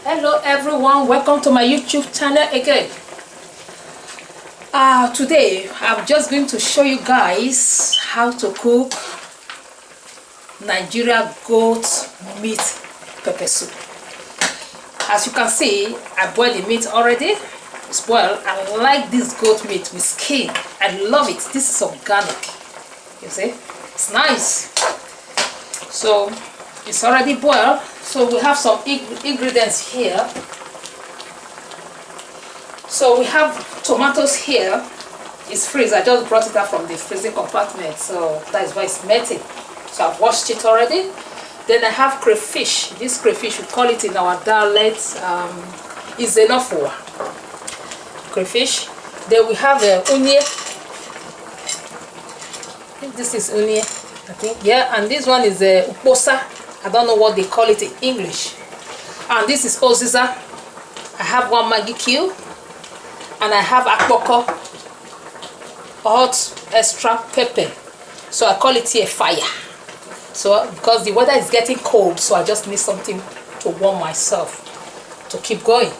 Hello everyone, welcome to my YouTube channel again. Today I'm just going to show you guys how to cook Nigeria goat meat pepper soup. As you can see, I boiled the meat already. It's boiled. I like this goat meat with skin. I love it. This is organic. You see, it's nice. So it's already boiled. So we have some ingredients here. So we have tomatoes here. It's freeze. I just brought it out from the freezing compartment, so that is why it's melting. So I've washed it already. Then I have crayfish. This crayfish, we call it in our dialect, is enough for crayfish. Then we have onion. This is onion, I think. Yeah, and this one is uposa. I don't know what they call it in English. And this is oziza. I have one Maggi cube. And I have akpoko, hot extra pepper. So I call it here fire. So because the weather is getting cold, so I just need something to warm myself to keep going.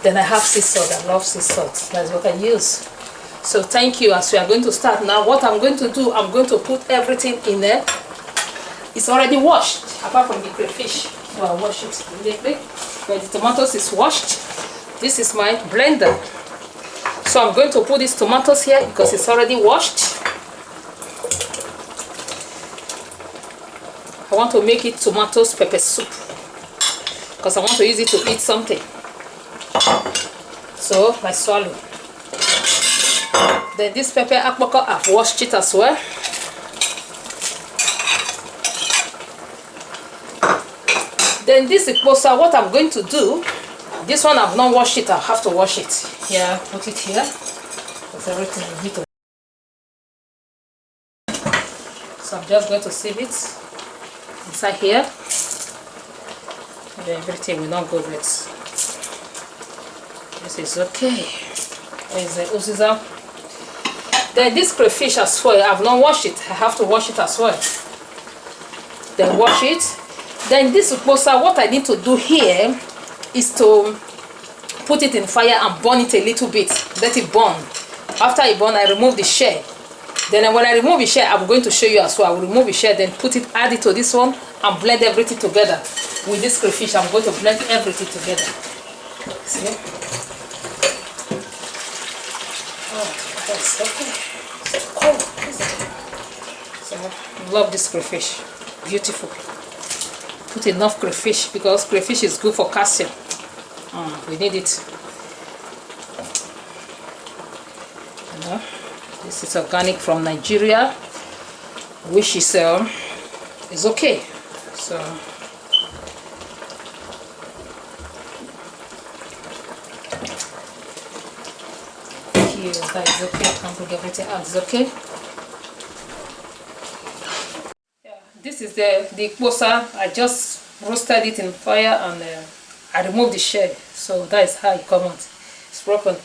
Then I have sea salt. I love sea salt. That's what I use. So thank you. As we are going to start now, what I'm going to do, I'm going to put everything in there. It's already washed, apart from the crayfish. So I wash it immediately. But the tomatoes is washed. This is my blender. So I'm going to put these tomatoes here because it's already washed. I want to make it tomatoes pepper soup because I want to use it to eat something. So I swallow. Then this pepper akpoko, I've washed it as well. Then this iposa, what I'm going to do, this one I've not washed it, I'll have to wash it. Yeah, put it here. That's everything I need to. So I'm just going to sieve it inside here. And then everything will not go with. This is okay. There's the uziza. Then this crayfish as well, I've not washed it. I have to wash it as well. Then wash it. Then this uposa, what I need to do here is to put it in fire and burn it a little bit. Let it burn. After it burn, I remove the shell. Then when I remove the shell, I'm going to show you as well. I will remove the shell, then put it, add it to this one, and blend everything together. With this crayfish, I'm going to blend everything together. See? Oh, that's okay. It's cold, isn't it? So I love this crayfish. Beautiful. Put enough crayfish because crayfish is good for calcium. We need it. You know, this is organic from Nigeria, which is okay. So here, that is okay. I can bring everything out. It's okay. This is the posa. I just roasted it in fire and I removed the shell. So that is how it comes out. It's broken.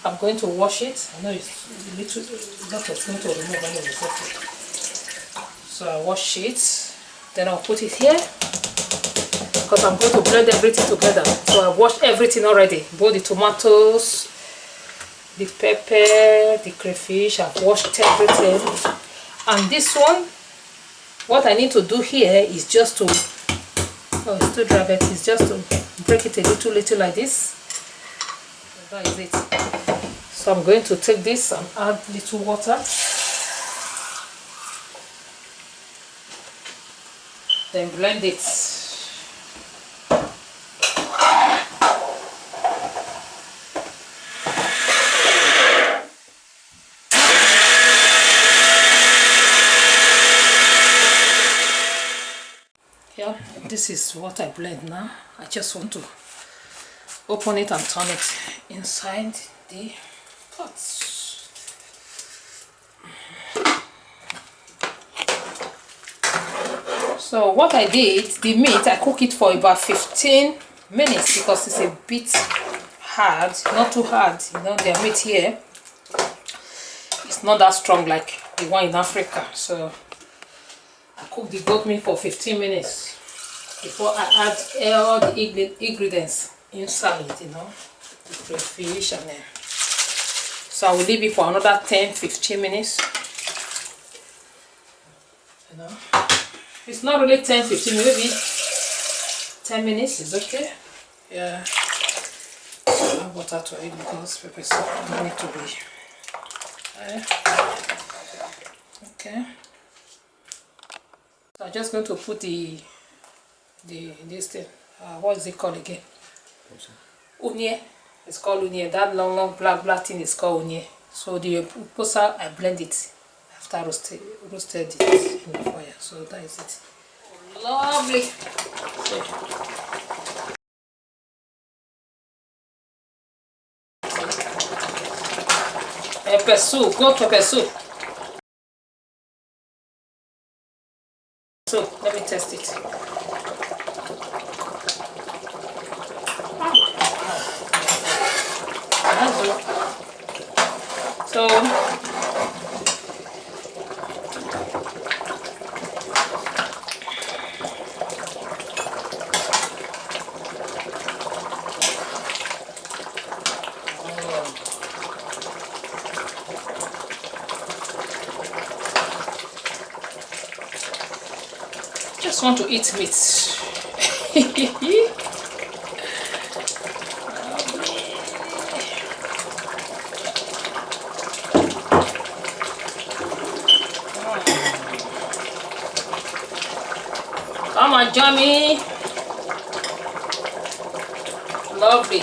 I'm going to wash it. I know it's a little lot of thing to remove anyway. So I wash it. Then I'll put it here because I'm going to blend everything together. So I washed everything already. Both the tomatoes, the pepper, the crayfish. I've washed everything. And this one, what I need to do here is just to, oh, it's too dry, but it's just to break it a little like this. That is it. So I'm going to take this and add little water. Then blend it. Yeah, this is what I blend now. I just want to open it and turn it inside the pot. So what I did, the meat, I cook it for about 15 minutes because it's a bit hard, not too hard. You know, their meat here, it's not that strong like the one in Africa. So I cook the goat meat for 15 minutes before I add all the ingredients inside, you know, the crayfish, and then so I will leave it for another 10-15 minutes. You know, it's not really 10-15, maybe 10 minutes is okay. Yeah, I have water to eat because pepper soup don't need to be. Okay. So I'm just going to put this thing. What is it called again? Onion. It's called onion. That long black thing is called onion. So the posa, I blend it after roasted it in the fire. So that is it. Lovely. Pepper soup, good pepper soup. So let me test it. So just want to eat meat. Come on, Johnny. Lovely.